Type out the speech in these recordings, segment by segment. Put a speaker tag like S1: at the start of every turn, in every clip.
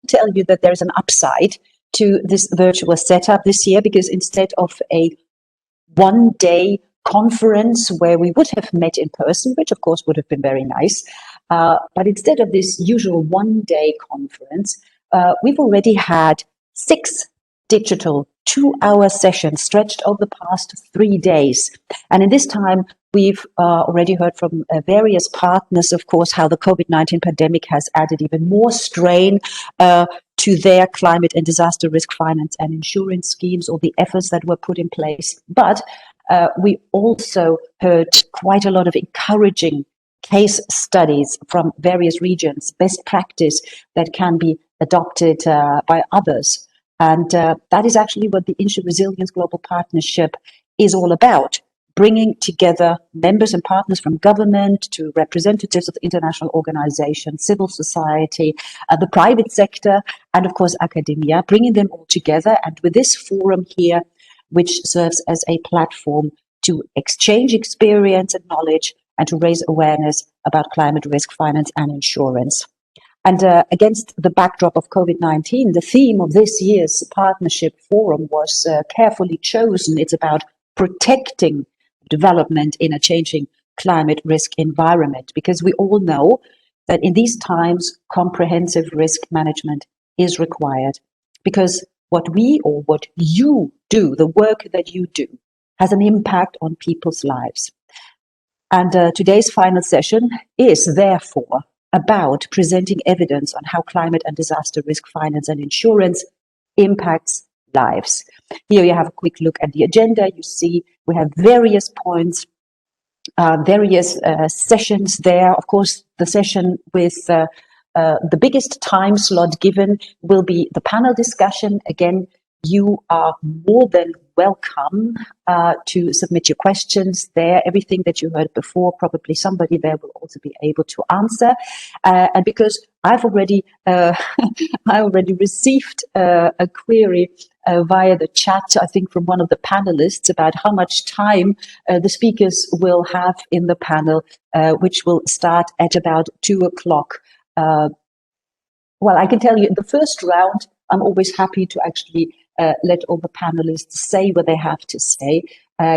S1: tell you that there's an upside to this virtual setup this year, because instead of a one-day conference where we would have met in person, which of course would have been very nice, but instead of this usual one-day conference, we've already had 6 digital 2-hour sessions stretched over the past 3 days. And in this time, we've already heard from various partners, of course, how the COVID-19 pandemic has added even more strain to their climate and disaster risk finance and insurance schemes, or the efforts that were put in place. But we also heard quite a lot of encouraging case studies from various regions, best practice that can be adopted by others. And that is actually what the InsuResilience Global Partnership is all about, bringing together members and partners from government to representatives of international organizations, civil society, the private sector, and of course academia, bringing them all together. And with this forum here, which serves as a platform to exchange experience and knowledge and to raise awareness about climate risk finance and insurance. And against the backdrop of COVID-19, the theme of this year's partnership forum was carefully chosen. It's about protecting development in a changing climate risk environment, because we all know that in these times, comprehensive risk management is required, because what we or what you do, the work that you do, has an impact on people's lives. And today's final session is therefore about presenting evidence on how climate and disaster risk finance and insurance impacts lives. Here you have a quick look at the agenda. You see we have various points, various sessions there. Of course, the session with the biggest time slot given will be the panel discussion. Again, you are more than welcome to submit your questions there. Everything that you heard before, probably somebody there will also be able to answer. And because I've already, I already received a query via the chat, I think from one of the panelists, about how much time the speakers will have in the panel, which will start at about 2 o'clock. Well, I can tell you in the first round, I'm always happy to actually let all the panelists say what they have to say,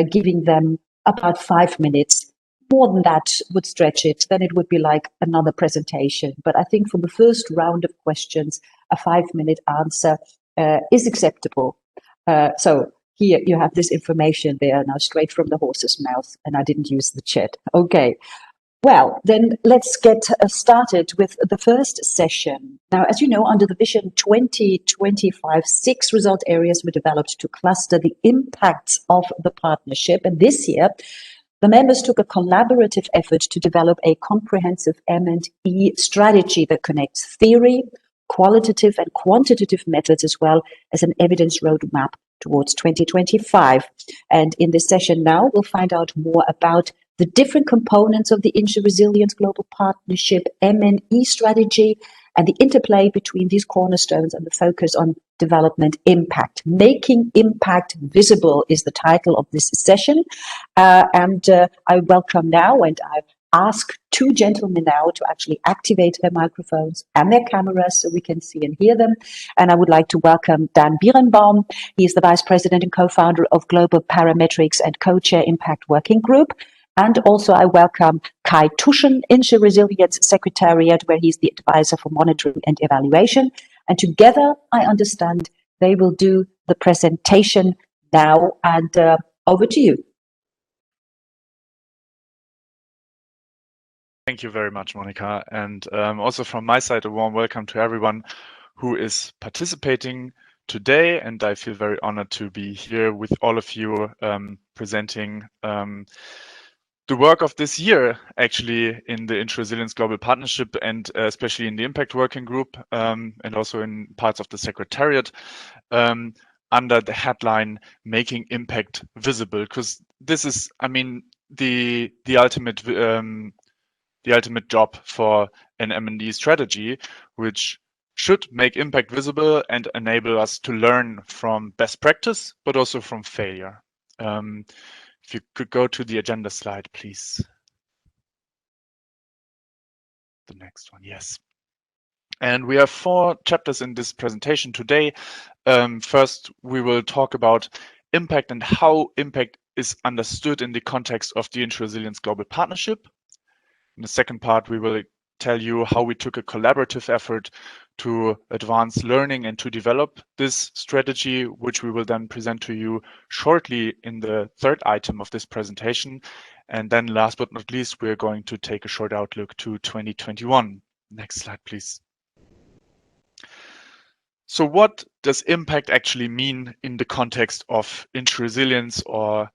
S1: giving them about 5 minutes. More than that would stretch it, then it would be like another presentation. But I think for the first round of questions, a 5-minute answer is acceptable. So here you have this information there now straight from the horse's mouth, and I didn't use the chat. Okay. Well, then let's get started with the first session. Now, as you know, under the Vision 2025, 6 result areas were developed to cluster the impacts of the partnership. And this year, the members took a collaborative effort to develop a comprehensive M&E strategy that connects theory, qualitative and quantitative methods, as well as an evidence roadmap towards 2025. And in this session now, we'll find out more about the different components of the InsuResilience Global Partnership M&E strategy and the interplay between these cornerstones and the focus on development impact. Making impact visible is the title of this session. I welcome now, and I ask 2 gentlemen now to actually activate their microphones and their cameras so we can see and hear them. And I would like to welcome Dan Bierenbaum. He is the Vice President and co-founder of Global Parametrics and co-chair Impact Working Group. And also I welcome Kai Tuschen, InsuResilience Secretariat, where he's the advisor for monitoring and evaluation. And together, I understand, they will do the presentation now. And over to you.
S2: Thank you very much, Monica. And also from my side, a warm welcome to everyone who is participating today. And I feel very honored to be here with all of you presenting the work of this year, actually, in the InsuResilience Global Partnership, and especially in the Impact Working Group, and also in parts of the Secretariat, under the headline "Making Impact Visible," because this is, I mean, the ultimate job for an M&E strategy, which should make impact visible and enable us to learn from best practice, but also from failure. If you could go to the agenda slide, please. The next one, yes. And we have 4 chapters in this presentation today. First, we will talk about impact and how impact is understood in the context of the InsuResilience Global Partnership. In the second part, we will tell you how we took a collaborative effort to advance learning and to develop this strategy, which we will then present to you shortly in the third item of this presentation. And then last but not least, we're going to take a short outlook to 2021. Next slide, please. So what does impact actually mean in the context of InsuResilience or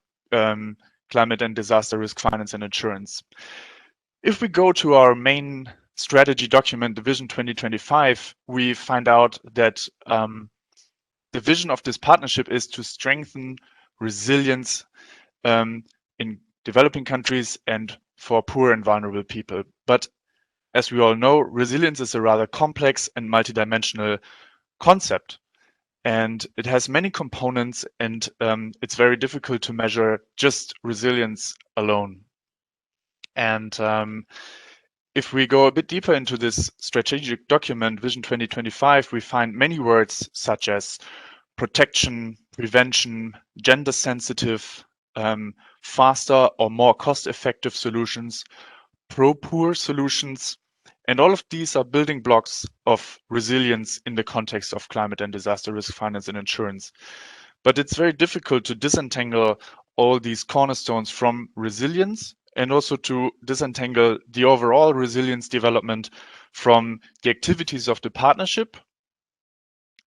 S2: climate and disaster risk finance and insurance? If we go to our main strategy document, the Vision 2025, we find out that the vision of this partnership is to strengthen resilience in developing countries and for poor and vulnerable people. But as we all know, resilience is a rather complex and multidimensional concept. And it has many components, and it's very difficult to measure just resilience alone. And if we go a bit deeper into this strategic document, Vision 2025, we find many words such as protection, prevention, gender sensitive, faster or more cost-effective solutions, pro-poor solutions, and all of these are building blocks of resilience in the context of climate and disaster risk finance and insurance. But it's very difficult to disentangle all these cornerstones from resilience and also to disentangle the overall resilience development from the activities of the partnership.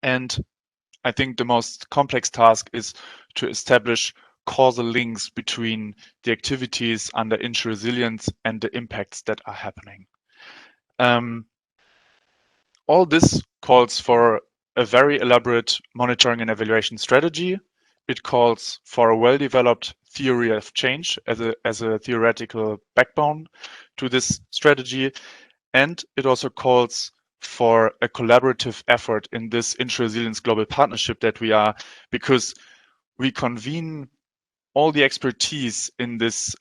S2: And I think the most complex task is to establish causal links between the activities under InsuResilience and the impacts that are happening. All this calls for a very elaborate monitoring and evaluation strategy. It calls for a well-developed theory of change as a theoretical backbone to this strategy. And it also calls for a collaborative effort in this InsuResilience Global Partnership that we are, because we convene all the expertise in this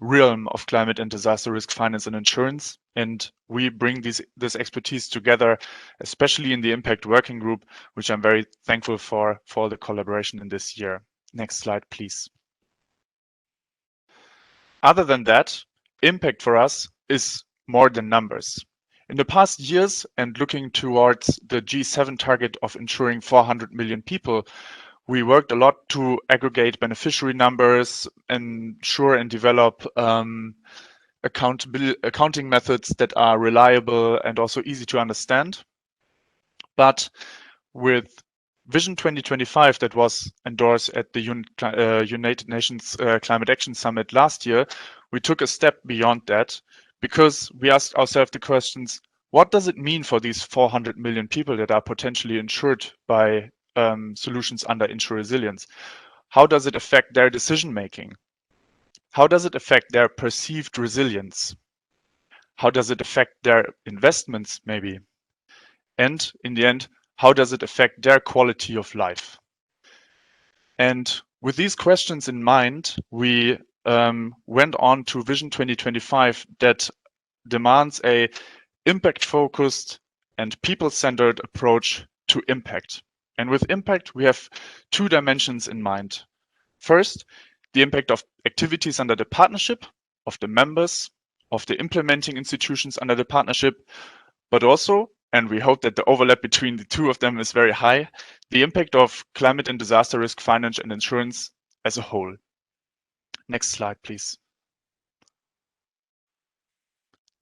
S2: realm of climate and disaster risk finance and insurance. And we bring this expertise together, especially in the impact working group, which I'm very thankful for the collaboration in this year. Next slide, please. Other than that, impact for us is more than numbers. In the past years, and looking towards the G7 target of ensuring 400 million people, we worked a lot to aggregate beneficiary numbers, ensure and develop accounting methods that are reliable and also easy to understand. But with Vision 2025 that was endorsed at the United Nations Climate Action Summit last year, we took a step beyond that because we asked ourselves the questions, what does it mean for these 400 million people that are potentially insured by solutions under InsuResilience? How does it affect their decision making? How does it affect their perceived resilience? How does it affect their investments, maybe? And in the end, how does it affect their quality of life? And with these questions in mind, we went on to Vision 2025 that demands a impact-focused and people-centered approach to impact. And with impact, we have 2 dimensions in mind. First, the impact of activities under the partnership, of the members, of the implementing institutions under the partnership, but also, and we hope that the overlap between the 2 of them is very high, the impact of climate and disaster risk finance and insurance as a whole. Next slide, please.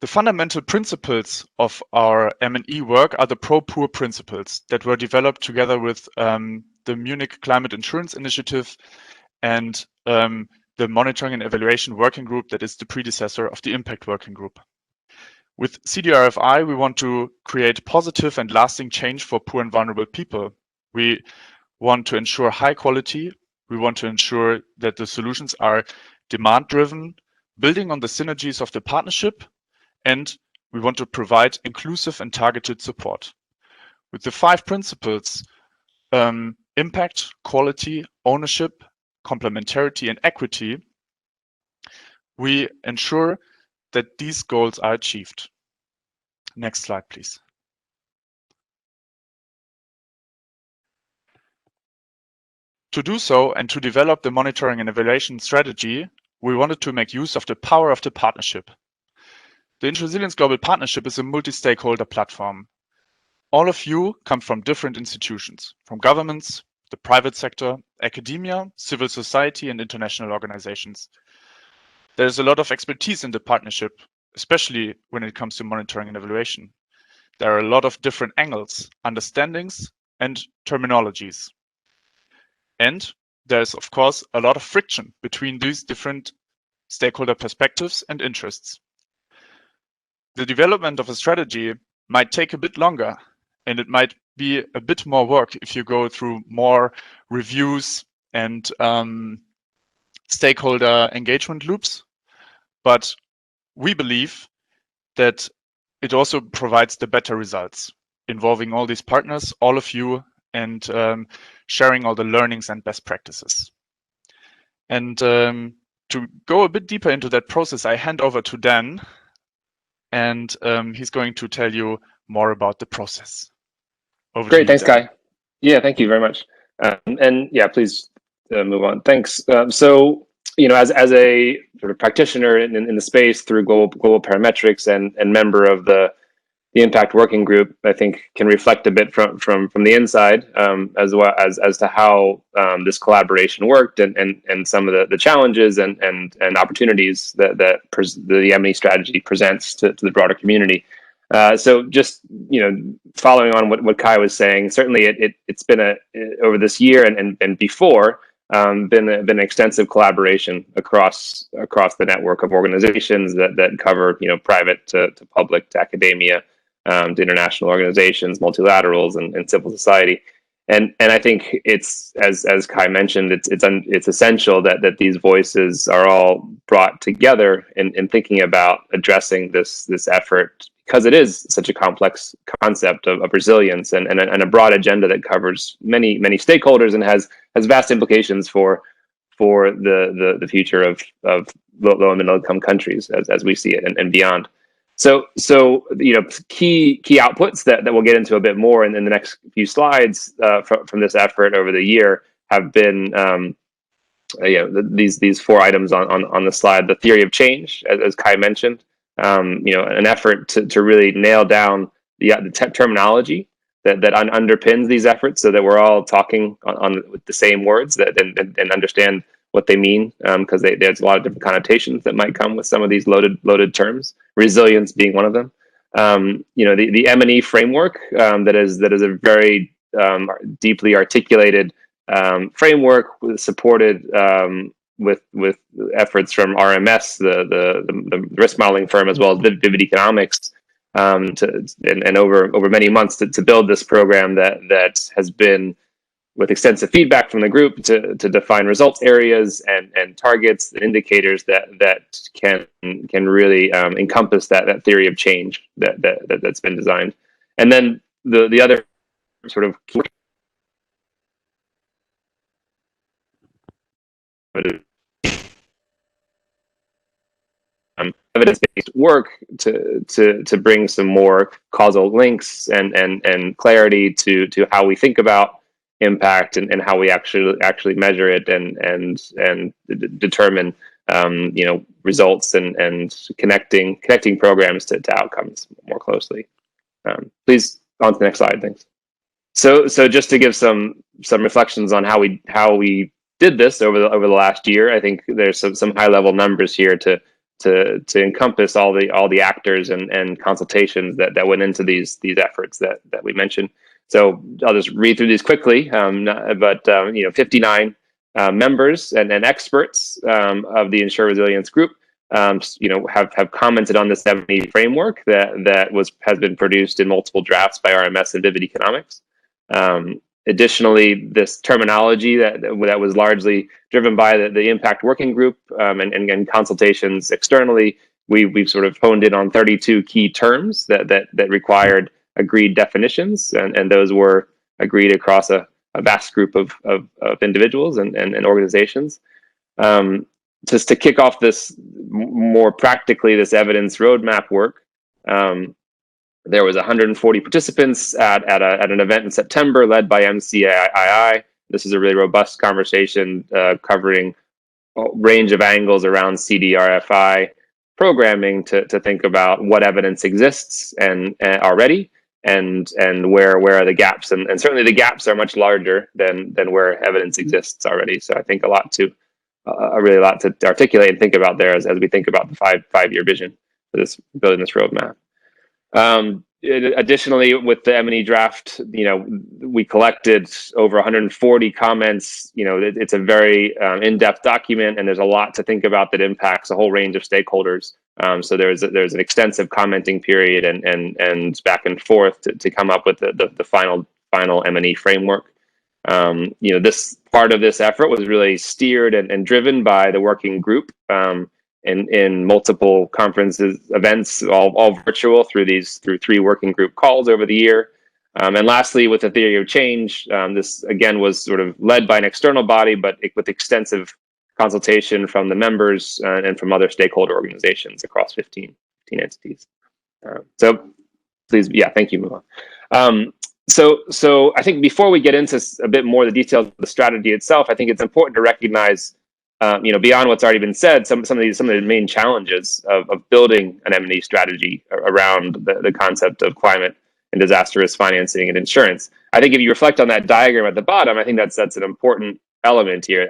S2: The fundamental principles of our M&E work are the pro-poor principles that were developed together with the Munich Climate Insurance Initiative and the Monitoring and Evaluation Working Group that is the predecessor of the Impact Working Group. With CDRFI, we want to create positive and lasting change for poor and vulnerable people. We want to ensure high quality. We want to ensure that the solutions are demand-driven, building on the synergies of the partnership, and we want to provide inclusive and targeted support. With the 5 principles, impact, quality, ownership, complementarity, and equity, we ensure that these goals are achieved. Next slide, please. To do so and to develop the monitoring and evaluation strategy, we wanted to make use of the power of the partnership. The InsuResilience Global Partnership is a multi-stakeholder platform. All of you come from different institutions, from governments, the private sector, academia, civil society, and international organizations. There's a lot of expertise in the partnership, especially when it comes to monitoring and evaluation. There are a lot of different angles, understandings, and terminologies. And there's, of course, a lot of friction between these different stakeholder perspectives and interests. The development of a strategy might take a bit longer, and it might be a bit more work if you go through more reviews and stakeholder engagement loops. But we believe that it also provides the better results, involving all these partners, all of you, and sharing all the learnings and best practices. And to go a bit deeper into that process, I hand over to Dan, and he's going to tell you more about the process. Over
S3: Great,
S2: to you,
S3: thanks,
S2: Dan.
S3: Kai. Yeah, thank you very much. And yeah, please move on. Thanks. So, you know, as a sort of practitioner in the space through global parametrics and member of the impact working group, I think can reflect a bit from the inside, as well as to how this collaboration worked and some of the challenges and opportunities that the M&E strategy presents to the broader community. So just, you know, following on what Kai was saying, certainly it's been over this year and before been an extensive collaboration across the network of organizations that cover, you know, private to public to academia, to international organizations, multilaterals, and civil society. And I think it's, as Kai mentioned, it's essential that these voices are all brought together in thinking about addressing this effort, because it is such a complex concept of resilience and a broad agenda that covers many stakeholders and has vast implications for the future of low and middle income countries as we see it and beyond. So you know, key outputs that we'll get into a bit more in the next few slides from this effort over the year have been you know, these 4 items on the slide. The theory of change, as Kai mentioned, you know, an effort to really nail down the terminology that underpins these efforts, so that we're all talking with the same words and understand what they mean, because there's a lot of different connotations that might come with some of these loaded terms. Resilience being one of them. You know, the M&E framework that is a very deeply articulated framework supported with efforts from RMS, the risk modeling firm, as well as Vivid Economics, and over many months to build this program that has been, with extensive feedback from the group, to define results areas and targets and indicators that can really encompass that theory of change that's been designed. And then the other sort of evidence-based work to bring some more causal links and clarity to how we think about impact and how we actually measure it and determine you know, results and connecting programs to outcomes more closely. Please on to the next slide. Thanks. So just to give some reflections on how we did this over the last year, I think there's some high level numbers here to encompass all the actors and consultations that went into these efforts that we mentioned. So I'll just read through these quickly, but you know, 59 members and experts of the InsuResilience group, you know, have commented on this M&E framework that has been produced in multiple drafts by RMS and Vivid Economics. Additionally, this terminology that was largely driven by the impact working group and consultations externally, we've sort of honed in on 32 key terms that required agreed definitions, and those were agreed across a vast group of individuals and organizations. Just to kick off this more practically, this evidence roadmap work, there was 140 participants at an event in September led by MCII, This is a really robust conversation covering a range of angles around CDRFI programming to think about what evidence exists and already, and where are the gaps, and certainly the gaps are much larger than where evidence exists already. So I think really a lot to articulate and think about there as we think about the five-year vision for this, building this roadmap. Additionally, with the M&E draft, we collected over 140 comments. It's a very in-depth document, and there's a lot to think about that impacts a whole range of stakeholders. So there's an extensive commenting period and back and forth to come up with the final M&E framework. This part of this effort was really steered and driven by the working group. In multiple conferences, events, all virtual through 3 working group calls over the year. And lastly, with the theory of change, this again was sort of led by an external body, but with extensive consultation from the members and from other stakeholder organizations across 15 entities. So please, thank you, move on. So I think before we get into a bit more the details of the strategy itself, I think it's important to recognize beyond what's already been said, some of the main challenges of building an M&E strategy around the concept of climate and disaster risk financing and insurance. I think if you reflect on that diagram at the bottom, I think that's an important element here.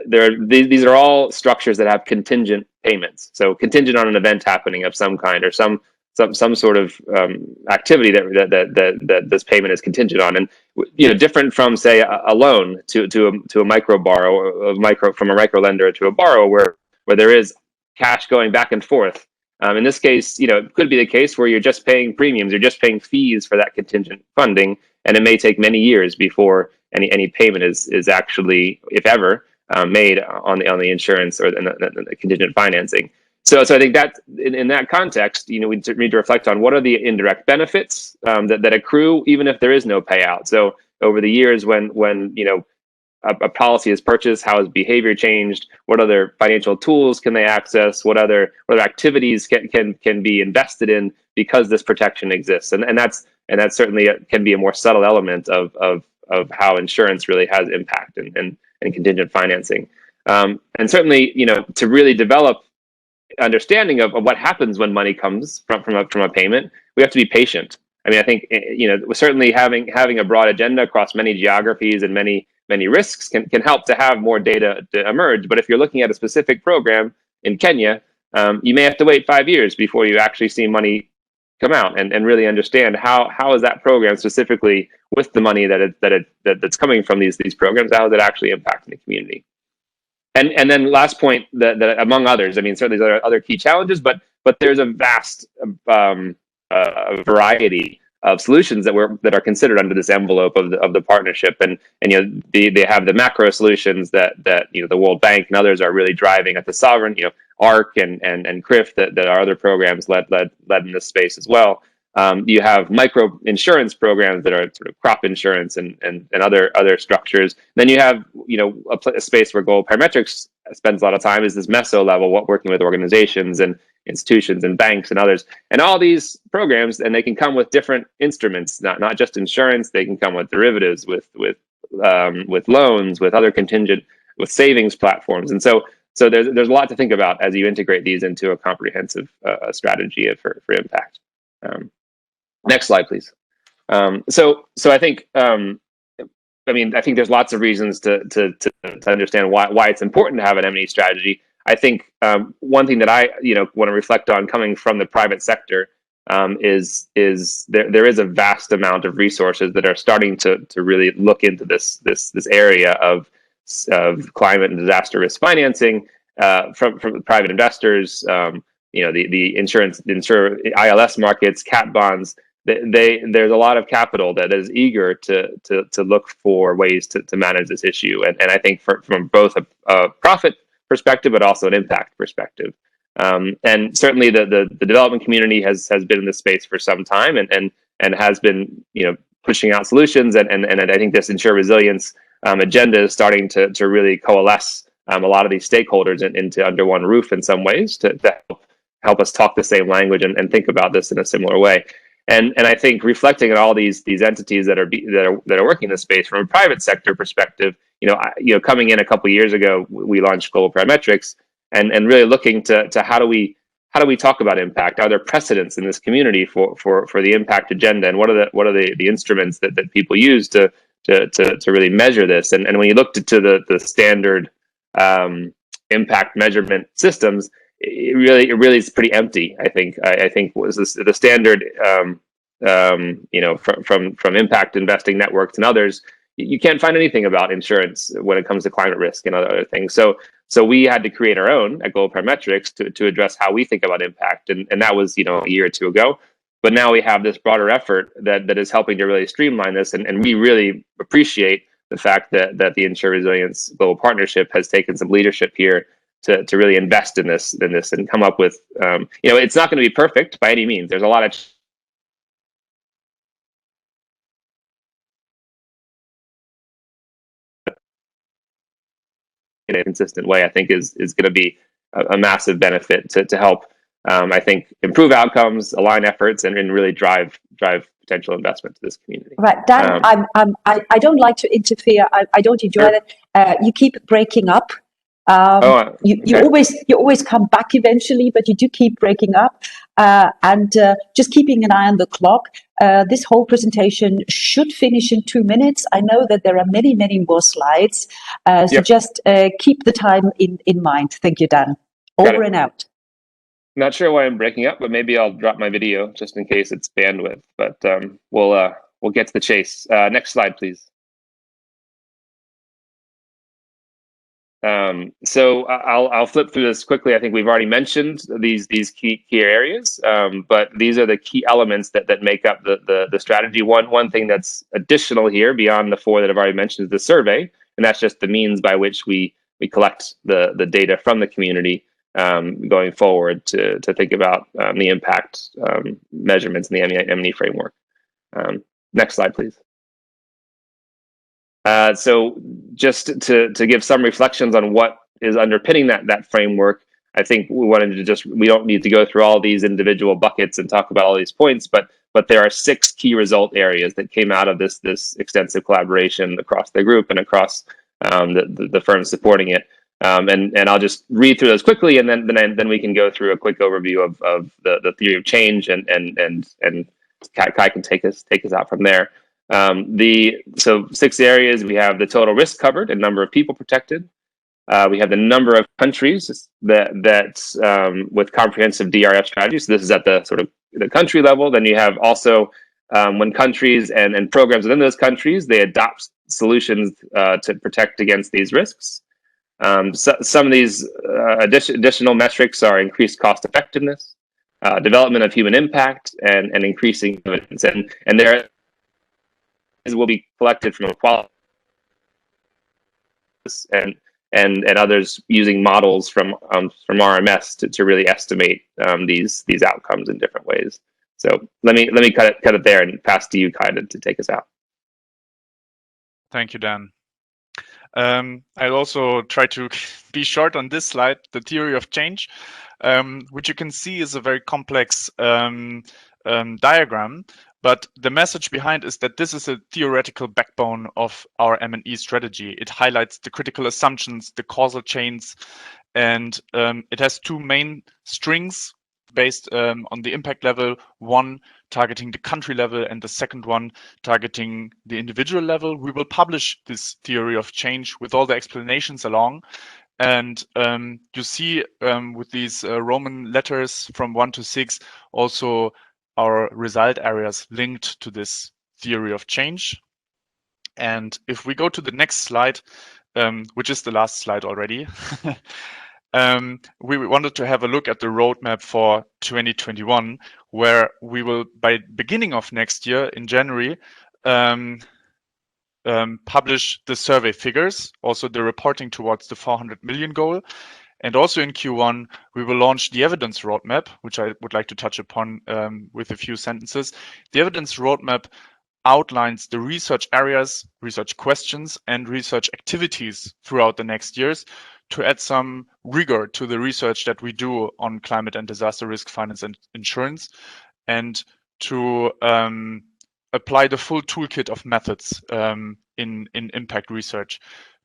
S3: These are all structures that have contingent payments. So contingent on an event happening of some kind, or some sort of activity that this payment is contingent on, and different from, say, a loan to a micro borrower, from a micro lender to a borrower, where there is cash going back and forth. In this case, it could be the case where you're just paying premiums, you're just paying fees for that contingent funding, and it may take many years before any payment is actually, if ever, made on the insurance or the contingent financing. So I think that in that context, we need to reflect on what are the indirect benefits that accrue even if there is no payout. So over the years, when a policy is purchased, how has behavior changed? What other financial tools can they access? What other activities can be invested in because this protection exists? And that certainly can be a more subtle element of how insurance really has impact and contingent financing. And certainly, to really develop understanding of what happens when money comes from a payment, we have to be patient. I mean, I think certainly having a broad agenda across many geographies and many risks can help to have more data to emerge. But if you're looking at a specific program in Kenya, you may have to wait 5 years before you actually see money come out and really understand how is that program specifically, with the money that's coming from these programs, how is it actually impacting the community? And then last point, that among others, I mean, certainly there are other key challenges, but there's a vast variety of solutions that are considered under this envelope of the partnership, and they have the macro solutions that the World Bank and others are really driving at the sovereign, ARC and CRIF that are other programs led in this space as well. You have micro insurance programs that are sort of crop insurance and other structures. Then you have a space where Global Parametrics spends a lot of time is this meso level, working with organizations and institutions and banks and others, and all these programs, and they can come with different instruments, not just insurance. They can come with derivatives, with loans, with other contingent, with savings platforms, and so there's a lot to think about as you integrate these into a comprehensive strategy for impact. Next slide, please. So I think I think there's lots of reasons to understand why it's important to have an M&E strategy. I think one thing that I want to reflect on, coming from the private sector, is there is a vast amount of resources that are starting to really look into this area of climate and disaster risk financing from private investors. The insurance ILS markets, cat bonds. There's a lot of capital that is eager to look for ways to manage this issue, and I think from both a profit perspective, but also an impact perspective. And certainly the development community has been in this space for some time and has been pushing out solutions, and I think this InsuResilience agenda is starting to really coalesce a lot of these stakeholders into under one roof in some ways to help us talk the same language and think about this in a similar way. And I think reflecting on all these entities that are working in this space from a private sector perspective, coming in a couple of years ago, we launched Global Parametrics, and really looking to how do we talk about impact? Are there precedents in this community for the impact agenda, and what are the instruments that people use to really measure this? And when you looked to the standard impact measurement systems, it really is pretty empty. I think was the standard from impact investing networks and others. You can't find anything about insurance when it comes to climate risk and other things. So we had to create our own at Global Parametrics to address how we think about impact, and that was a year or two ago. But now we have this broader effort that is helping to really streamline this, and we really appreciate the fact that the InsuResilience Global Partnership has taken some leadership here to really invest in this and come up with it's not going to be perfect by any means. There's a lot of in a consistent way, I think is going to be a massive benefit to help I think improve outcomes, align efforts, and really drive potential investment to this community.
S1: Right, Dan, I don't like to interfere. I don't enjoy that. You keep breaking up. You always come back eventually, but you do keep breaking up. And just keeping an eye on the clock. This whole presentation should finish in 2 minutes. I know that there are many more slides, so just keep the time in mind. Thank you, Dan. Over and out.
S3: Not sure why I'm breaking up, but maybe I'll drop my video just in case it's bandwidth. But we'll get to the chase. Next slide, please. So I'll flip through this quickly. I think we've already mentioned these key areas, but these are the key elements that make up the strategy. One thing that's additional here beyond the 4 that I've already mentioned is the survey, and that's just the means by which we collect the data from the community going forward to think about the impact measurements in the M&E framework. Next slide, please. So just to give some reflections on what is underpinning that framework, I think we wanted to we don't need to go through all these individual buckets and talk about all these points, but there are 6 key result areas that came out of this extensive collaboration across the group and across the firms supporting it. And I'll just read through those quickly, and then we can go through a quick overview of the theory of change, and Kai can take us out from there. So 6 areas: we have the total risk covered and number of people protected. We have the number of countries that with comprehensive DRF strategies. So this is at the sort of the country level. Then you have also when countries and programs within those countries, they adopt solutions to protect against these risks. So some of these additional metrics are increased cost effectiveness, development of human impact, and increasing evidence. And there will be collected from equality and others using models from RMS to really estimate these outcomes in different ways. So let me cut it there and pass to you, Kai, to take us out.
S2: Thank you, Dan. I'll also try to be short on this slide. The theory of change, which you can see is a very complex diagram, but the message behind is that this is a theoretical backbone of our M&E strategy. It highlights the critical assumptions, the causal chains, and it has 2 main strings based on the impact level, one targeting the country level and the second one targeting the individual level. We will publish this theory of change with all the explanations along. And you see with these Roman letters from 1 to 6 also our result areas linked to this theory of change. And if we go to the next slide, which is the last slide already, we wanted to have a look at the roadmap for 2021, where we will, by beginning of next year in January, publish the survey figures, also the reporting towards the 400 million goal. And also in Q1, we will launch the evidence roadmap, which I would like to touch upon with a few sentences. The evidence roadmap outlines the research areas, research questions, and research activities throughout the next years to add some rigor to the research that we do on climate and disaster risk finance and insurance. And to apply the full toolkit of methods in impact research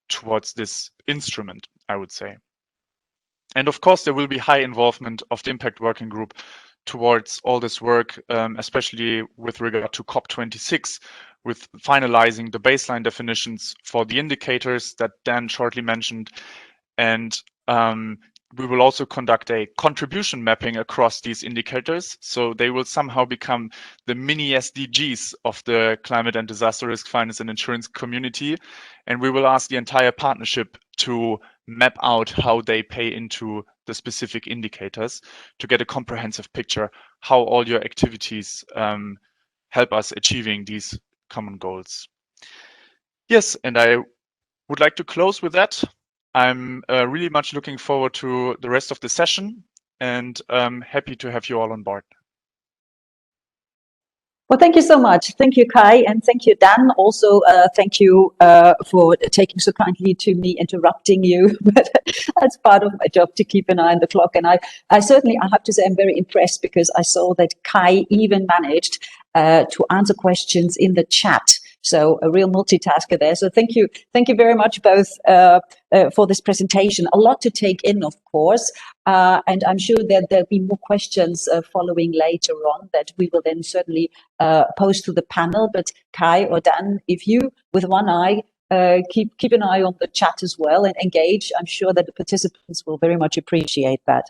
S2: towards this instrument, I would say. And of course, there will be high involvement of the impact working group towards all this work, especially with regard to COP26, with finalizing the baseline definitions for the indicators that Dan shortly mentioned. And we will also conduct a contribution mapping across these indicators. So they will somehow become the mini SDGs of the climate and disaster risk finance and insurance community. And we will ask the entire partnership to map out how they pay into the specific indicators to get a comprehensive picture how all your activities help us achieving these common goals. Yes, and I would like to close with that. I'm really much looking forward to the rest of the session and happy to have you all on board.
S1: Well, thank you so much. Thank you, Kai, and thank you, Dan. Also, thank you for taking so kindly to me interrupting you. But that's part of my job, to keep an eye on the clock. And I certainly, I have to say, I'm very impressed because I saw that Kai even managed to answer questions in the chat. So a real multitasker there. So thank you very much both for this presentation. A lot to take in, of course, and I'm sure that there'll be more questions following later on that we will then certainly pose to the panel. But Kai or Dan, if you, with one eye, keep an eye on the chat as well and engage, I'm sure that the participants will very much appreciate that.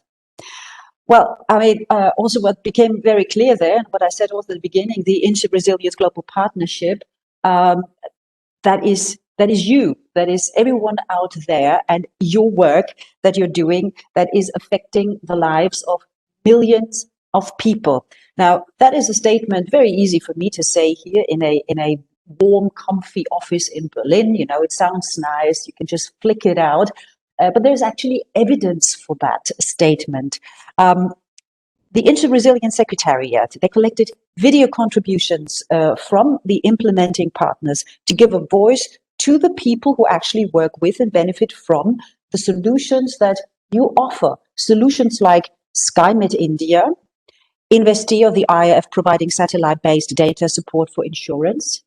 S1: Well, I mean, also what became very clear there, and what I said also at the beginning, the InsuResilience Global Partnership, that is you, that is everyone out there, and your work that you're doing that is affecting the lives of millions of people. Now, that is a statement very easy for me to say here in a warm, comfy office in Berlin. You know, it sounds nice. You can just flick it out. But there's actually evidence for that statement. The InsuResilience Secretariat, they collected video contributions from the implementing partners to give a voice to the people who actually work with and benefit from the solutions that you offer. Solutions like SkyMed India, Investia, the IIF providing satellite-based data support for insurance.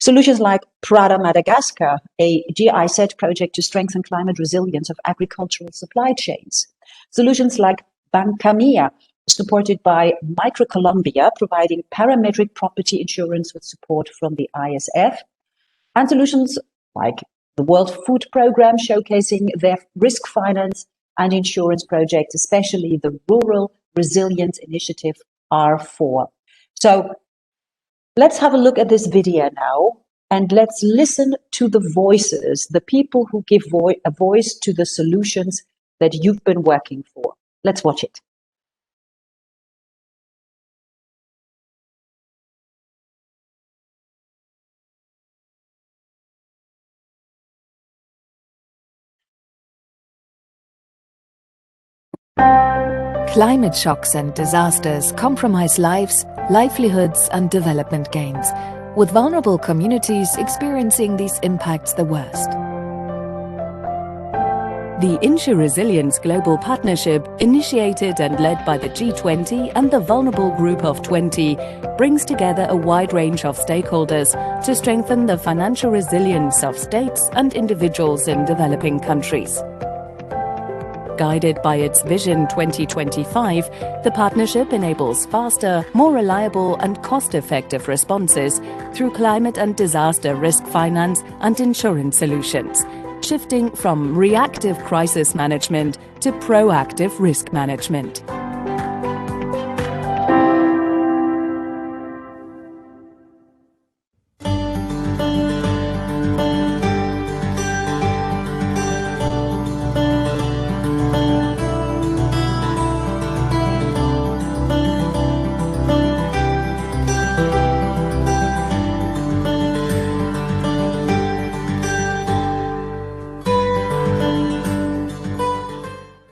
S1: Solutions like Prada Madagascar, a GIZ project to strengthen climate resilience of agricultural supply chains. Solutions like Bancamia, supported by Microcolombia, providing parametric property insurance with support from the ISF. And solutions like the World Food Programme, showcasing their risk finance and insurance projects, especially the Rural Resilience Initiative R4. So let's have a look at this video now, and let's listen to the voices, the people who give a voice to the solutions that you've been working for. Let's watch it.
S4: Climate shocks and disasters compromise lives, livelihoods, and development gains, with vulnerable communities experiencing these impacts the worst. The InsuResilience Global Partnership, initiated and led by the G20 and the Vulnerable Group of 20, brings together a wide range of stakeholders to strengthen the financial resilience of states and individuals in developing countries. Guided by its Vision 2025, the partnership enables faster, more reliable and cost-effective responses through climate and disaster risk finance and insurance solutions, shifting from reactive crisis management to proactive risk management.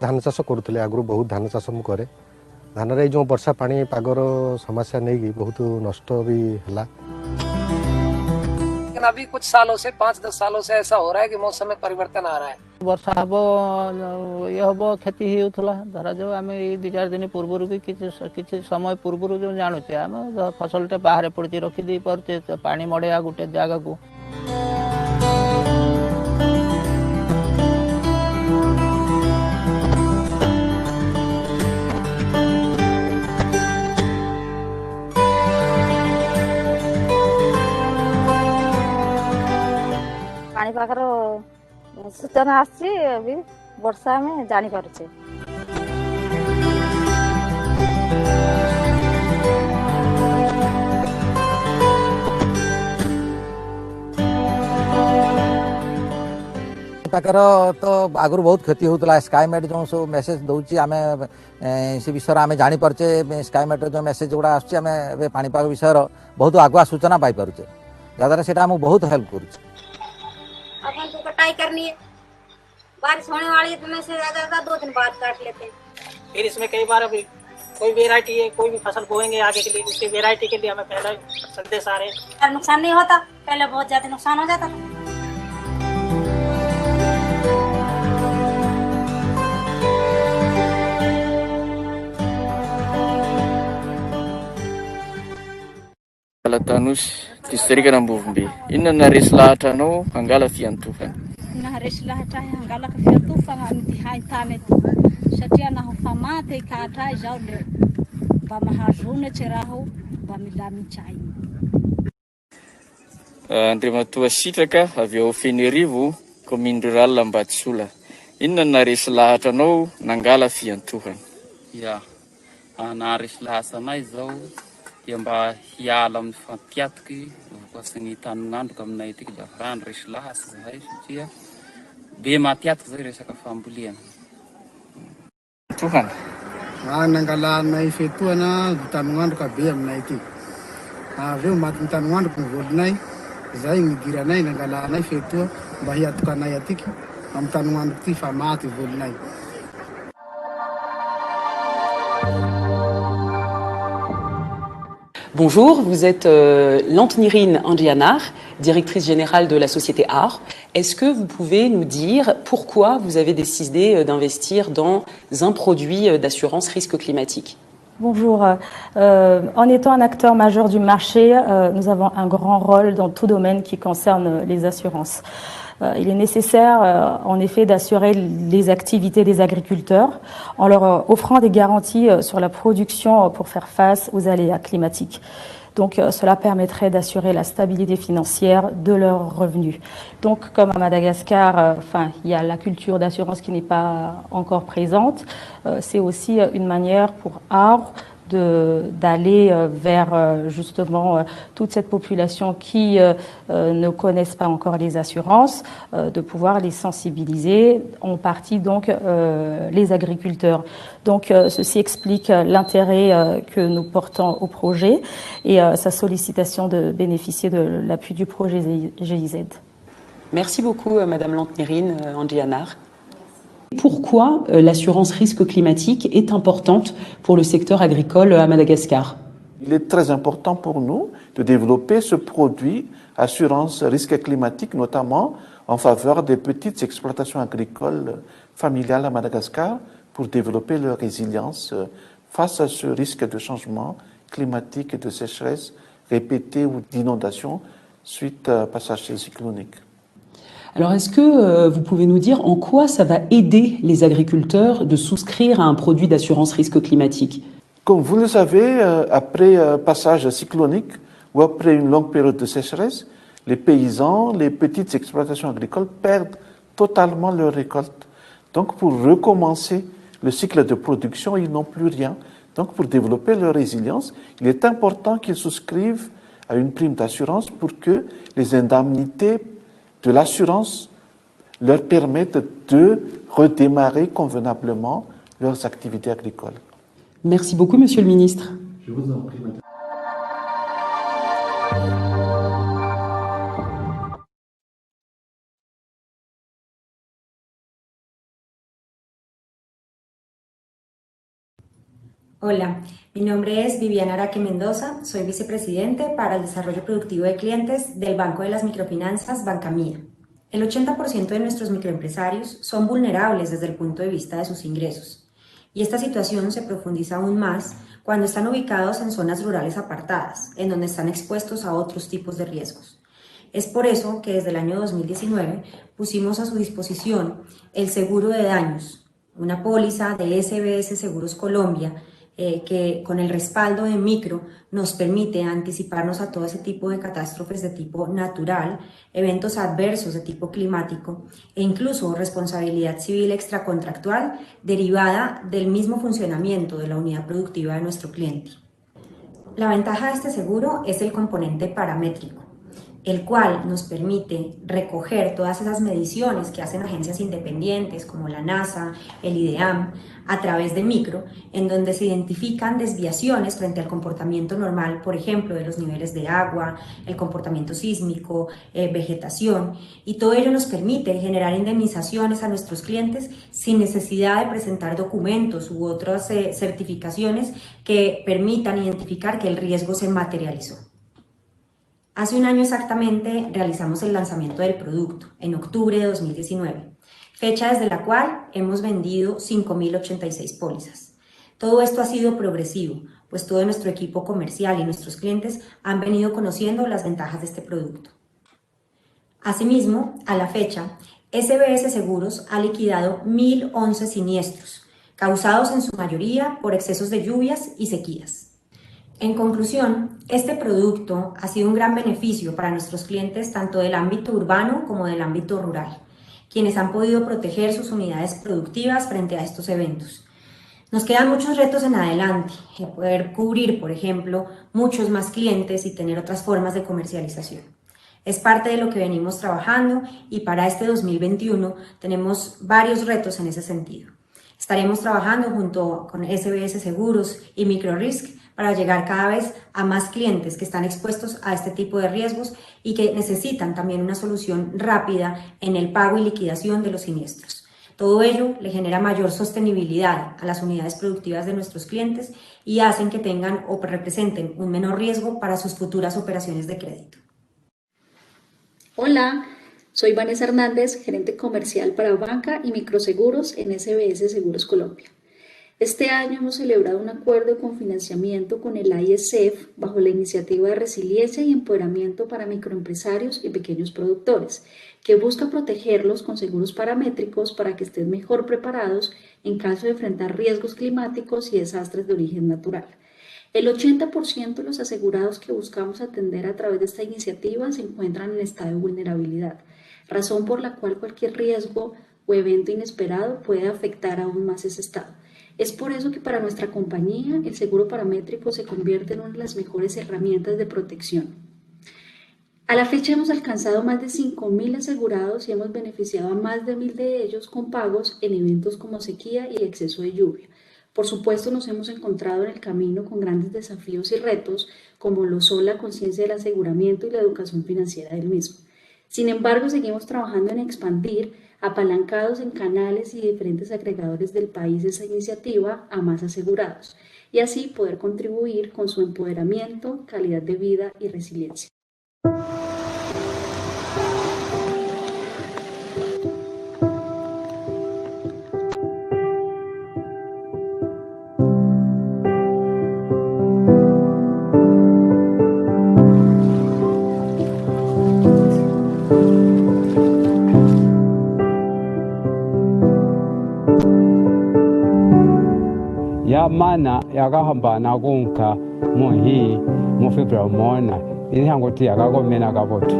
S5: धान चाष करुले आगु बहुत धान चाष मु करे धान रे जो वर्षा पानी पागर समस्या नहीं बहुत नष्ट भी हला।
S6: लेकिन अभी कुछ सालों से 5-10 सालों से ऐसा हो रहा है कि मौसम में परिवर्तन आ रहा है। ବର୍ଷା ହେବ ଇଏ ହେବ କ୍ଷତି ହେଉଥିଲା ଧରାଯାଉ ଆମେ ଏଇ 2-4 ଦିନ ପୂର୍ବରୁ କି କିଛି ସମୟ ପୂର୍ବରୁ ଯେଉଁ ଜାଣୁଛେ ଆମେ ଫସଲଟା ବାହାରେ ପଡ଼ିଛି ରଖିଦେଇ ପାରୁଛେ ପାଣି ମଡ଼େଇବା ଗୋଟେ ଜାଗାକୁ।
S7: ପାଣିପାଗର ସୂଚନା ଆସିଛି ବି ବର୍ଷା ଆମେ ଜାଣିପାରୁଛେ।
S8: ପାଖର ତ ଆଗରୁ ବହୁତ କ୍ଷତି ହେଉଥିଲା ସ୍କାଇମେଟ୍ ଯେଉଁ ସବୁ ମେସେଜ ଦେଉଛି ଆମେ ସେ ବିଷୟରେ ଆମେ ଜାଣିପାରୁଛେ ସ୍କାଇମେଟ୍ର ଯେଉଁ ମେସେଜ ଗୁଡ଼ା ଆସୁଛି ଆମେ ଏବେ ପାଣିପାଗ ବିଷୟର ବହୁତ ଆଗୁଆ ସୂଚନା ପାଇପାରୁଛେ ଯାହାଦ୍ୱାରା ସେଇଟା ଆମକୁ ବହୁତ ହେଲ୍ପ କରୁଛି।
S9: अपन को कटाई करनी है बारिश होने वाली है तो मैं से ज्यादा 2 दिन बाद काट लेते हैं।
S6: फिर इसमें कई बार अभी कोई वेराइटी है कोई भी फसल बोएंगे आगे के लिए उसकी वेराइटी के लिए हमें पहले संदेश आ रहे हैं।
S9: नुकसान नहीं होता पहले बहुत ज्यादा नुकसान हो जाता था।
S10: Tanus district Rambovimbe. Inona na resy lahatra anao hangala fiantofana?
S11: Naharesy lahatra hangalaka fiantofana amin'ity haintany ety satria naho fa maty kahatra izao le mba mahazo onatsy raho mba milamitsy.
S10: Andriamatoa Sitraka avy ao Fenerivo, commune rurale Ambatsola. Inona na resy lahatra anao nangala fiantofana?
S12: Ya, naharesy lahatra anay zao dia mba hiala amin'ny fampiatoky voakosa ny tanin'androka aminay etiky da raha ny resy lahatra zahay satria be matiatoky zay resaka fambolena.
S10: Tofana.
S13: Nangalanay fetoana ny tanin'androka be aminay ety. Avy eo maty ny tanin'androka ny volinay zay midiranay nangalanay fetoa mba hiatoka anay atiky amin'ny tanin'androka ty fa maty volinay.
S14: Bonjour, vous êtes Lantnirine Andianar, directrice générale de la société AR. Est-ce que vous pouvez nous dire pourquoi vous avez décidé d'investir dans un produit d'assurance risque climatique ?
S15: Bonjour. En étant un acteur majeur du marché, nous avons un grand rôle dans tout domaine qui concerne les assurances. Il est nécessaire, en effet, d'assurer les activités des agriculteurs en leur offrant des garanties sur la production pour faire face aux aléas climatiques. Donc, cela permettrait d'assurer la stabilité financière de leurs revenus. Donc, comme à Madagascar, il y a la culture d'assurance qui n'est pas encore présente. C'est aussi une manière pour AR d'aller vers justement toute cette population qui ne connaissent pas encore les assurances, de pouvoir les sensibiliser, en partie donc les agriculteurs. Donc ceci explique l'intérêt que nous portons au projet et sa sollicitation de bénéficier de l'appui du projet GIZ.
S14: Merci beaucoup Madame Lantnirine Andianar. Pourquoi l'assurance risque climatique est importante pour le secteur agricole à Madagascar?
S16: Il est très important pour nous de développer ce produit assurance risque climatique, notamment en faveur des petites exploitations agricoles familiales à Madagascar pour développer leur résilience face à ce risque de changement climatique et de sécheresse répétée ou d'inondation suite à passage cyclonique.
S14: Alors, est-ce que vous pouvez nous dire en quoi ça va aider les agriculteurs de souscrire à un produit d'assurance risque climatique?
S16: Comme vous le savez, après passage cyclonique ou après une longue période de sécheresse, les paysans, les petites exploitations agricoles perdent totalement leur récolte. Donc, pour recommencer le cycle de production, ils n'ont plus rien. Donc, pour développer leur résilience, il est important qu'ils souscrivent à une prime d'assurance pour que les indemnités de l'assurance leur permettent de redémarrer convenablement leurs activités agricoles.
S14: Merci beaucoup, Monsieur le Ministre.
S16: Je vous en prie, Madame.
S17: Hola, mi nombre es Viviana Araque Mendoza, soy vicepresidente para el desarrollo productivo de clientes del Banco de las Microfinanzas Banca Mía. El 80% de nuestros microempresarios son vulnerables desde el punto de vista de sus ingresos, y esta situación se profundiza aún más cuando están ubicados en zonas rurales apartadas, en donde están expuestos a otros tipos de riesgos. Es por eso que desde el año 2019 pusimos a su disposición el seguro de daños, una póliza de SBS Seguros Colombia, que con el respaldo de Micro nos permite anticiparnos a todo ese tipo de catástrofes de tipo natural, eventos adversos de tipo climático e incluso responsabilidad civil extracontractual derivada del mismo funcionamiento de la unidad productiva de nuestro cliente. La ventaja de este seguro es el componente paramétrico, el cual nos permite recoger todas esas mediciones que hacen agencias independientes como la NASA, el IDEAM, a través de Micro, en donde se identifican desviaciones frente al comportamiento normal, por ejemplo, de los niveles de agua, el comportamiento sísmico, vegetación, y todo ello nos permite generar indemnizaciones a nuestros clientes sin necesidad de presentar documentos u otras certificaciones que permitan identificar que el riesgo se materializó. Hace un año exactamente realizamos el lanzamiento del producto, en octubre de 2019, fecha desde la cual hemos vendido 5.086 pólizas. Todo esto ha sido progresivo, pues todo nuestro equipo comercial y nuestros clientes han venido conociendo las ventajas de este producto. Asimismo, a la fecha, SBS Seguros ha liquidado 1.011 siniestros, causados en su mayoría por excesos de lluvias y sequías. En conclusión, este producto ha sido un gran beneficio para nuestros clientes tanto del ámbito urbano como del ámbito rural, quienes han podido proteger sus unidades productivas frente a estos eventos. Nos quedan muchos retos en adelante, poder cubrir, por ejemplo, muchos más clientes y tener otras formas de comercialización. Es parte de lo que venimos trabajando y para este 2021 tenemos varios retos en ese sentido. Estaremos trabajando junto con SBS Seguros y MicroRisk para llegar cada vez a más clientes que están expuestos a este tipo de riesgos y que necesitan también una solución rápida en el pago y liquidación de los siniestros. Todo ello le genera mayor sostenibilidad a las unidades productivas de nuestros clientes y hacen que tengan o representen un menor riesgo para sus futuras operaciones de crédito.
S18: Hola, soy Vanessa Hernández, gerente comercial para banca y microseguros en SBS Seguros Colombia. Este año hemos celebrado un acuerdo con financiamiento con el ISF bajo la iniciativa de resiliencia y empoderamiento para microempresarios y pequeños productores, que busca protegerlos con seguros paramétricos para que estén mejor preparados en caso de enfrentar riesgos climáticos y desastres de origen natural. El 80% de los asegurados que buscamos atender a través de esta iniciativa se encuentran en estado de vulnerabilidad, razón por la cual cualquier riesgo o evento inesperado puede afectar aún más ese estado. Es por eso que para nuestra compañía el seguro paramétrico se convierte en una de las mejores herramientas de protección. A la fecha hemos alcanzado más de 5.000 asegurados y hemos beneficiado a más de 1.000 de ellos con pagos en eventos como sequía y exceso de lluvia. Por supuesto, nos hemos encontrado en el camino con grandes desafíos y retos, como lo son la conciencia del aseguramiento y la educación financiera del mismo. Sin embargo, seguimos trabajando en expandir, apalancados en canales y diferentes agregadores del país, esa iniciativa a más asegurados, y así poder contribuir con su empoderamiento, calidad de vida y resiliencia.
S19: ya mana yakahambana kunka muhi mufebra mona inhangoti yakagomena kaboto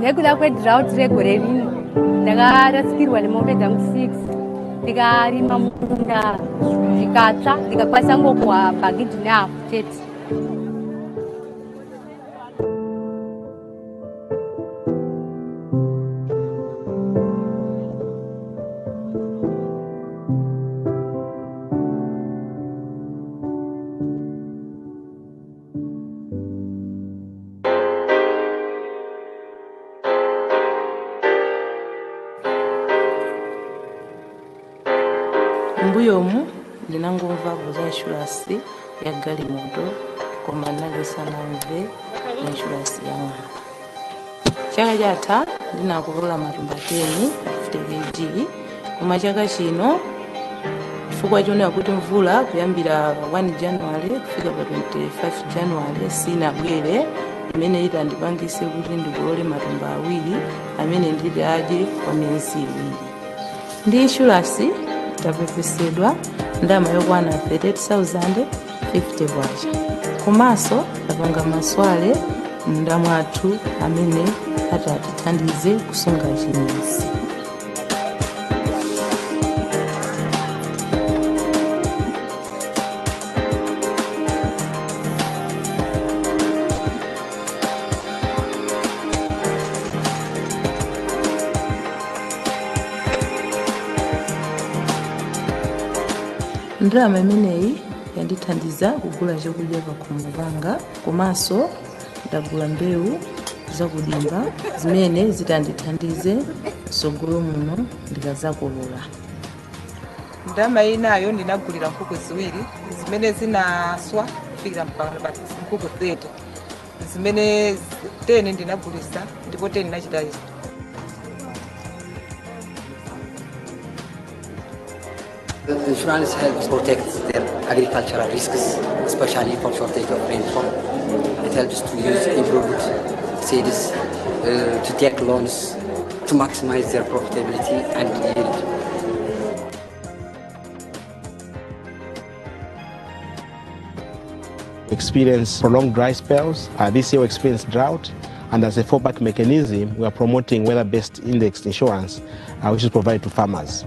S20: nekuda kwedrought regore rino ndakarasikirwa nemombe dzangu 6 ndikarima munda zvikatsva ndikakwanisa ngokuwa bhagidhi nehafu chete.
S21: Mbuyomu ndinangomva kuza insurance ya galimoto koma nalesa namve insurance ya mwana chaka chatha ndinakolola matumba 10 50 kg koma chaka chino chifukwa chonera kuti mvula kuyambira 1 January kufika pa 25 January sinabwere imene itandipangise kuti ndikolole matumba 2 amene nditi adye kwa miyezi 2. Ndi insurance tapepesedwa ndalama yokwana 38,050 kwacha. Komanso tapanga maswale munda mwathu amene atatithandize kusunga chimisi. Ndalama imeneyi yandithandiza kugula chakudya pakhomo panga komanso ndagula mbewu zakudimba zimene zitandithandize tsogolo muno ndikazakolola.
S3: Ndalama inayo ndinagulira nkhuku ziwiri zimene zinaswa kufikira mpaka nkhuku 30 zimene 10 ndinagulisa ndipo 10 nachita
S22: The insurance helps protect their agricultural risks, especially for shortage of rainfall. It helps to use improved seeds, to take loans, to maximize their profitability and yield.
S23: Experience prolonged dry spells. This year we experienced drought, and as a fallback mechanism, we are promoting weather-based indexed insurance, which is provided to farmers.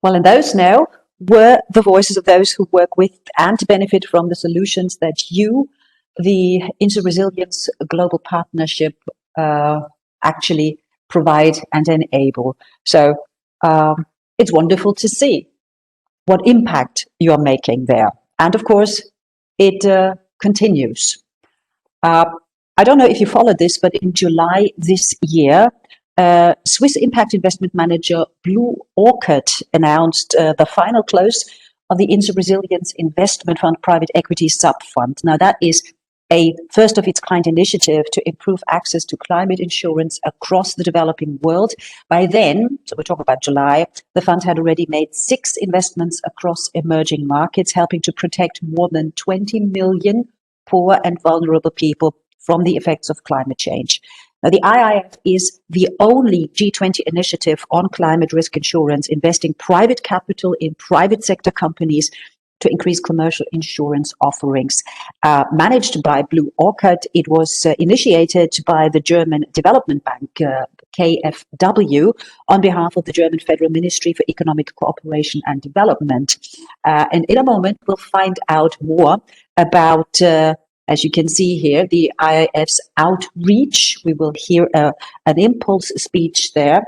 S1: Well, and those now were the voices of those who work with and benefit from the solutions that you, the InsuResilience Global Partnership, actually provide and enable. So it's wonderful to see what impact you are making there. And of course, it continues. I don't know if you followed this, but in July this year, Swiss impact investment manager Blue Orchid announced the final close of the InsuResilience Investment Fund Private Equity Sub-Fund. Now, that is a first-of-its-kind initiative to improve access to climate insurance across the developing world. By then, so we're talking about July, the fund had already made 6 investments across emerging markets, helping to protect more than 20 million poor and vulnerable people from the effects of climate change. Now, the IIF is the only G20 initiative on climate risk insurance, investing private capital in private sector companies to increase commercial insurance offerings. Managed by Blue Orchid, it was initiated by the German Development Bank, KfW, on behalf of the German Federal Ministry for Economic Cooperation and Development. And in a moment, we'll find out more about as you can see here, the IIF's outreach. We will hear an impulse speech there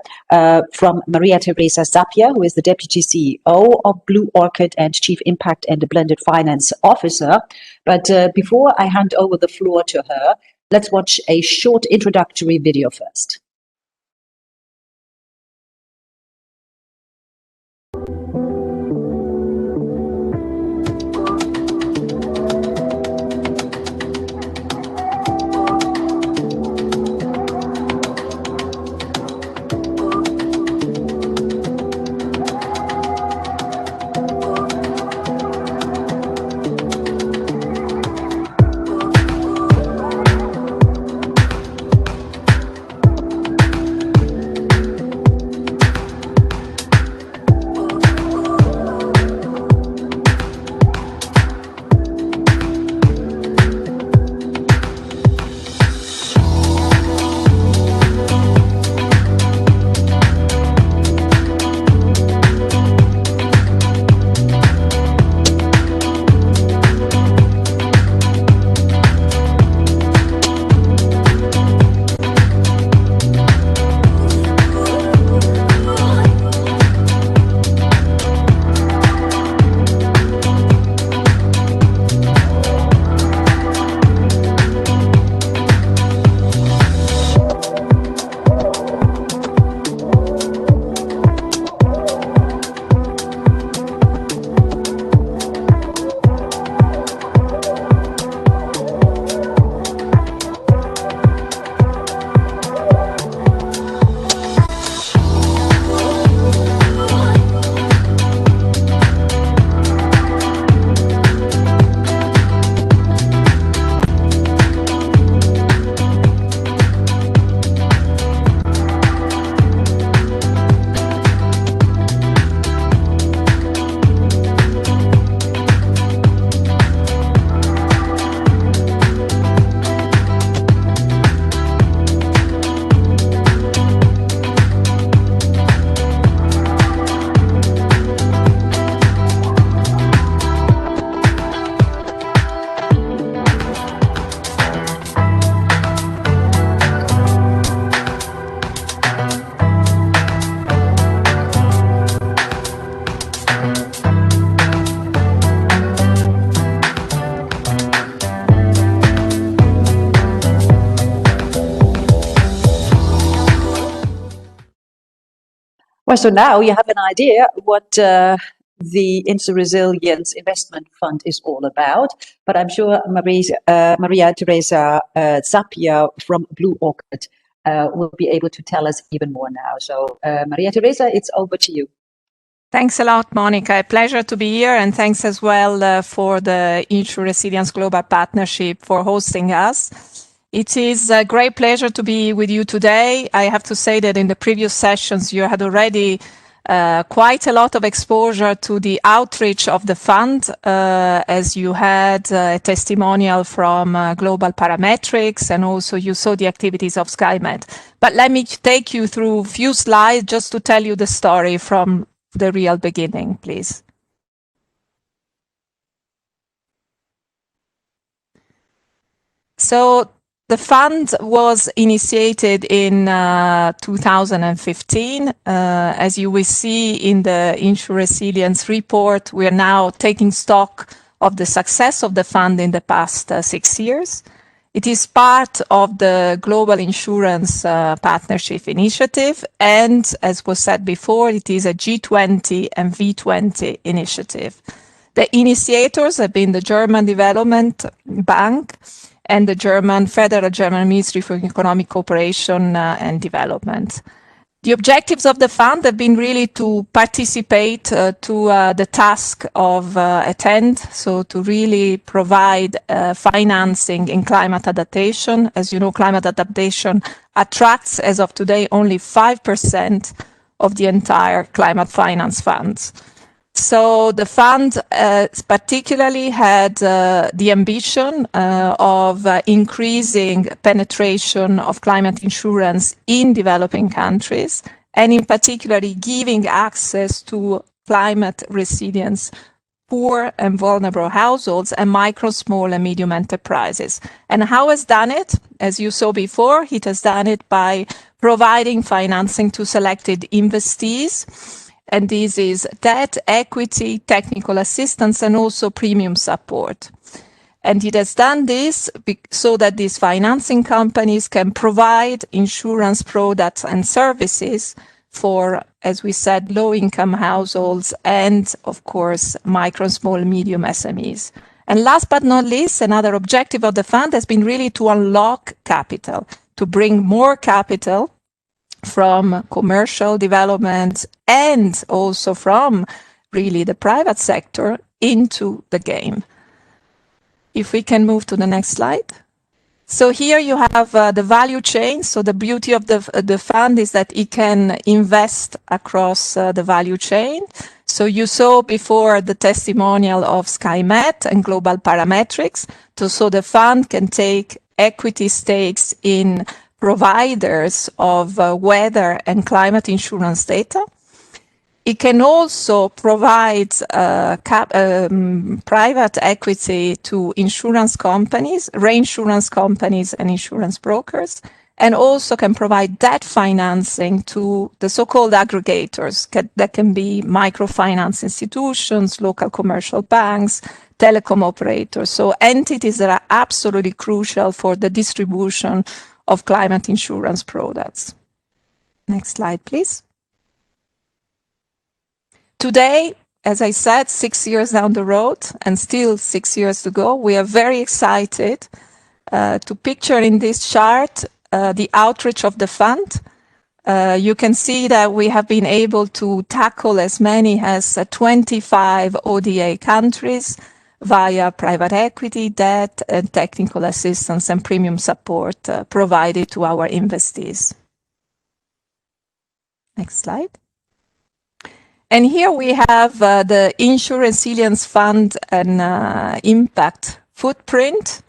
S1: from Maria Teresa Zappia, who is the Deputy CEO of Blue Orchid and Chief Impact and Blended Finance Officer. But before I hand over the floor to her, let's watch a short introductory video first. Well, so now you have an idea what the InsuResilience Investment Fund is all about, but I'm sure Maria Teresa Zappia from Blue Orchid will be able to tell us even more now. So Maria Teresa, it's over to you.
S2: Thanks a lot, Monica. A pleasure to be here, and thanks as well for the InsuResilience Global Partnership for hosting us. It is a great pleasure to be with you today. I have to say that in the previous sessions, you had already quite a lot of exposure to the outreach of the fund, as you had a testimonial from Global Parametrics, and also you saw the activities of SkyMed. But let me take you through a few slides just to tell you the story from the real beginning, please. So the fund was initiated in 2015. As you will see in the InsuResilience report, we are now taking stock of the success of the fund in the past 6 years. It is part of the Global Insurance Partnership Initiative, and as was said before, it is a G20 and V20 initiative. The initiators have been the German Development Bank and the Federal German Ministry for Economic Cooperation and Development. The objectives of the fund have been really to participate to the task of ATTEND, so to really provide financing in climate adaptation. As you know, climate adaptation attracts, as of today, only 5% of the entire climate finance funds. So the fund particularly had the ambition of increasing penetration of climate insurance in developing countries, and in particular giving access to climate resilience poor and vulnerable households and micro, small and medium enterprises. And how has done it? As you saw before, it has done it by providing financing to selected investees. And this is debt, equity, technical assistance, and also premium support. And it has done this so that these financing companies can provide insurance products and services for, as we said, low-income households and, of course, micro, small, medium SMEs. And last but not least, another objective of the fund has been really to unlock capital, to bring more capital from commercial development and also from really the private sector into the game. If we can move to the next slide. So here you have the value chain. So the beauty of the fund is that it can invest across the value chain. So you saw before the testimonial of SkyMed and Global Parametrics. So the fund can take equity stakes in providers of weather and climate insurance data. It can also provide private equity to insurance companies, reinsurance companies and insurance brokers, and also can provide debt financing to the so-called aggregators that can be microfinance institutions, local commercial banks, telecom operators. So entities that are absolutely crucial for the distribution of climate insurance products. Next slide, please. Today, as I said, 6 years down the road and still 6 years to go, we are very excited to picture in this chart the outreach of the fund. You can see that we have been able to tackle as many as 25 ODA countries via private equity, debt, and technical assistance and premium support provided to our investees. Next slide. And here we have the InsuResilience Fund and impact footprint.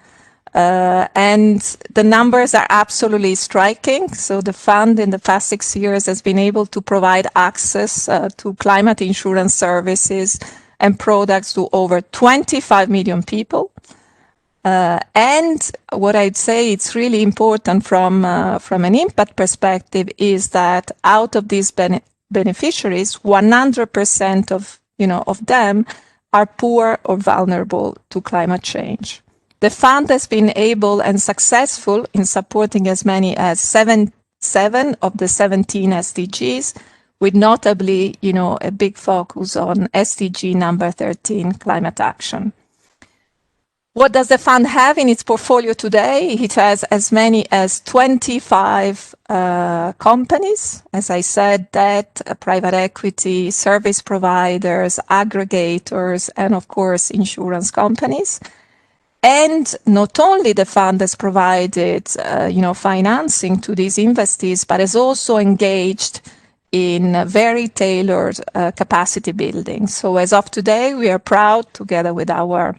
S2: And the numbers are absolutely striking. So the fund in the past 6 years has been able to provide access to climate insurance services and products to over 25 million people. And what I'd say it's really important from an impact perspective is that out of these beneficiaries, 100% of them are poor or vulnerable to climate change. The fund has been able and successful in supporting as many as 7 of the 17 SDGs, with notably, a big focus on SDG number 13, climate action. What does the fund have in its portfolio today? It has as many as 25 companies, as I said, debt, private equity, service providers, aggregators, and of course, insurance companies. And not only the fund has provided, financing to these investees, but has also engaged in very tailored capacity building. So as of today, we are proud, together with our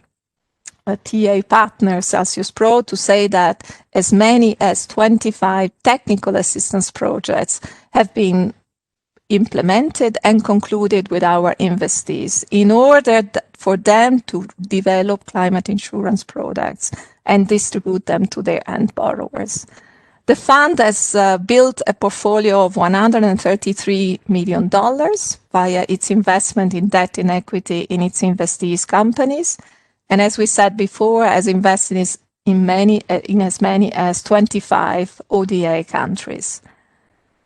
S2: TA partner, Celsius Pro, to say that as many as 25 technical assistance projects have been implemented and concluded with our investees in order for them to develop climate insurance products and distribute them to their end borrowers. The fund has built a portfolio of $133 million via its investment in debt and equity in its investees' companies. And as we said before, has invested in as many as 25 ODA countries.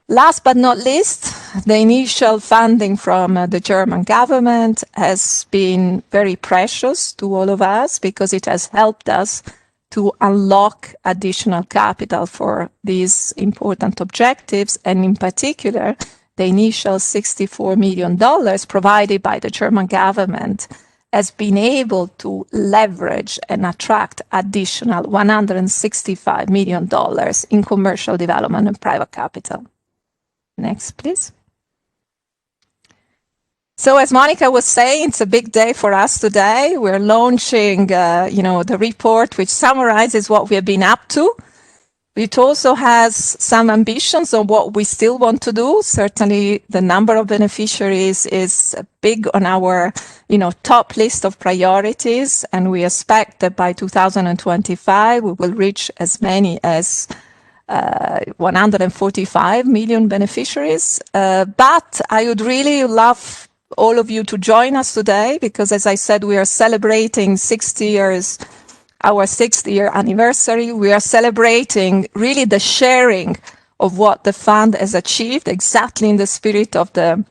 S2: Last but not least, the initial funding from the German government has been very precious to all of us because it has helped us to unlock additional capital for these important objectives, and in particular, the initial $64 million provided by the German government has been able to leverage and attract additional $165 million in commercial development and private capital. Next, please. So as Monica was saying, it's a big day for us today. We're launching, the report which summarizes what we have been up to. It also has some ambitions on what we still want to do. Certainly, the number of beneficiaries is big on our, top list of priorities, and we expect that by 2025 we will reach as many as 145 million beneficiaries. But I would really love all of you to join us today because, as I said, we are celebrating our 6th year anniversary. We are celebrating really the sharing of what the fund has achieved, exactly in the spirit of the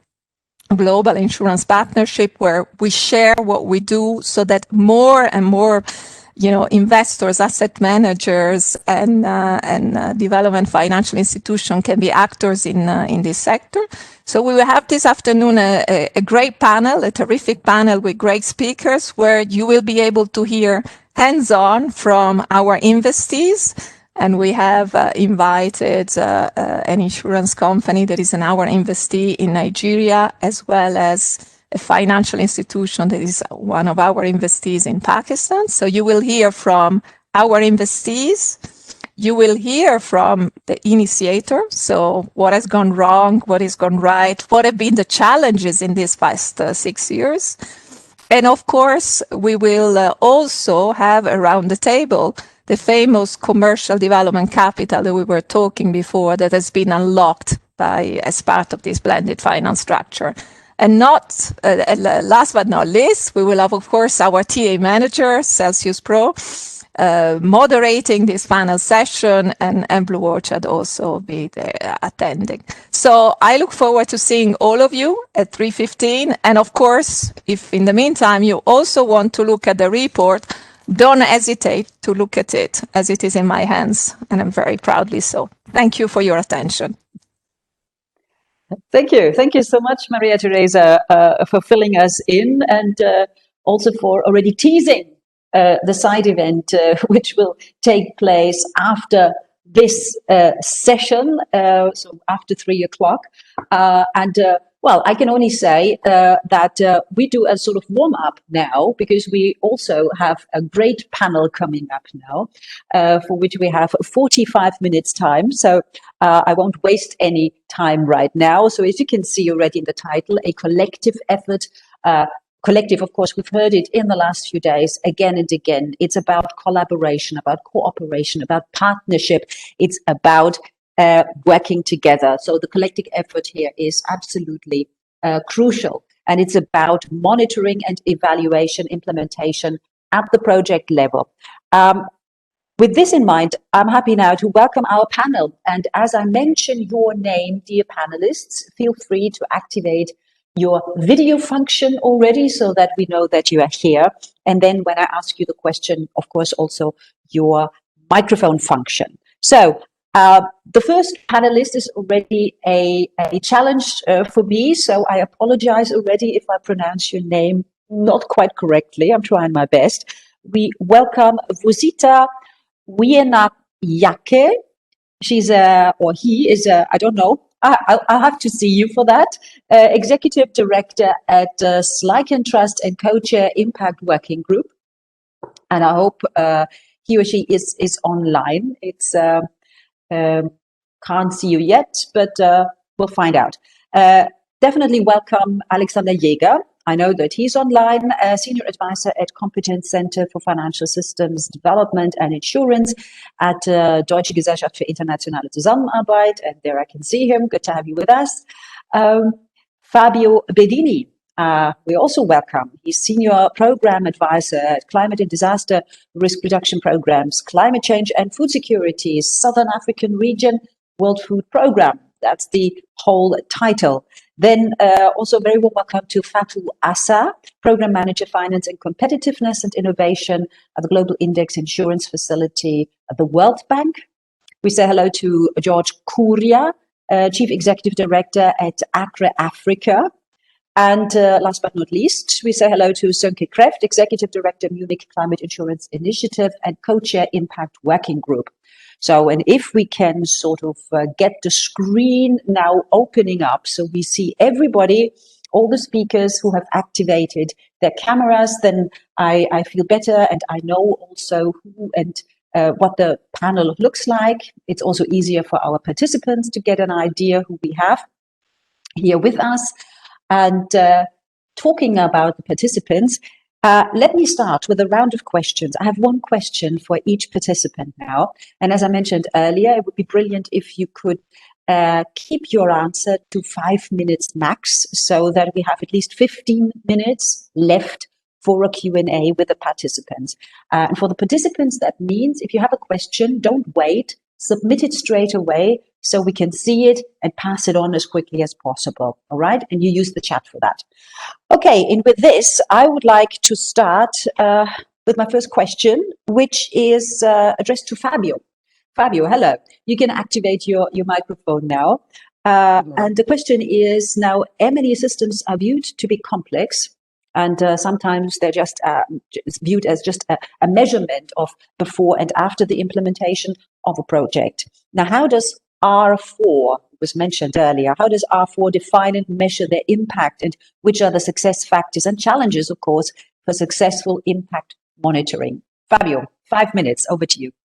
S2: Global Insurance Partnership, where we share what we do so that more and more investors, asset managers, and development financial institutions can be actors in this sector. So we will have this afternoon a great panel, a terrific panel with great speakers, where you will be able to hear hands-on from our investees. And we have invited an insurance company that is our investee in Nigeria, as well as a financial institution that is one of our investees in Pakistan. So you will hear from our investees. You will hear from the initiator. So what has gone wrong? What has gone right? What have been the challenges in these past 6 years? And of course, we will also have around the table the famous commercial development capital that we were talking before that has been unlocked as part of this blended finance structure. And last but not least, we will have, of course, our TA manager, Celsius Pro, moderating this panel session, and Blue Orchard also be there attending. So I look forward to seeing all of you at 3:15. And of course, if in the meantime you also want to look at the report, don't hesitate to look at it, as it is in my hands, and I'm very proudly so. Thank you for your attention.
S1: Thank you. Thank you so much, Maria Teresa, for filling us in, and also for already teasing the side event, which will take place after this session, so after 3:00. Well, I can only say that we do a sort of warm-up now, because we also have a great panel coming up now, for which we have 45 minutes time. So I won't waste any time right now. So as you can see already in the title, a collective effort. Collective, of course, we've heard it in the last few days again and again. It's about collaboration, about cooperation, about partnership. It's about working together. So the collective effort here is absolutely crucial. And it's about monitoring and evaluation, implementation at the project level. With this in mind, I'm happy now to welcome our panel. And as I mention your name, dear panelists, feel free to activate your video function already so that we know that you are here. And then when I ask you the question, of course, also your microphone function. So the first panelist is already a challenge for me. So I apologize already if I pronounce your name not quite correctly. I'm trying my best. We welcome Vosita Wienayake. She's or he is I don't know. I'll have to see you for that. Executive Director at Slyken Trust and Co-Chair Impact Working Group. And I hope he or she is online. It's can't see you yet, but we'll find out. Definitely welcome Alexander Jäger. I know that he's online, Senior Advisor at Competence Center for Financial Systems Development and Insurance at Deutsche Gesellschaft für internationale Zusammenarbeit. And there I can see him. Good to have you with us. Fabio Bedini, we also welcome. He's Senior Program Advisor at Climate and Disaster Risk Reduction Programs, Climate Change and Food Security, Southern African Region, World Food Programme. That's the whole title. Then also very warm welcome to Fatou Assa, Program Manager, Finance and Competitiveness and Innovation at the Global Index Insurance Facility at the World Bank. We say hello to George Kuria, Chief Executive Director at Accra Africa. And last but not least, we say hello to Sönke Kreft, Executive Director, Munich Climate Insurance Initiative and Co-Chair Impact Working Group. So, and if we can sort of get the screen now opening up so we see everybody, all the speakers who have activated their cameras, then I feel better and I know also who and what the panel looks like. It's also easier for our participants to get an idea who we have here with us. And talking about the participants, let me start with a round of questions. I have one question for each participant now. And as I mentioned earlier, it would be brilliant if you could keep your answer to 5 minutes max so that we have at least 15 minutes left for a Q&A with the participants. And for the participants, that means if you have a question, don't wait, submit it straight away so we can see it and pass it on as quickly as possible. All right. And you use the chat for that. Okay. And with this, I would like to start with my first question, which is addressed to Fabio. Fabio, hello. You can activate your microphone now. And the question is now, M&E systems are viewed to be complex. And sometimes they're just viewed as just a measurement of before and after the implementation of a project. Now, how does R4, was mentioned earlier, how does R4 define and measure their impact, and which are the success factors and challenges, of course, for successful impact monitoring? Fabio, 5 minutes, over to you.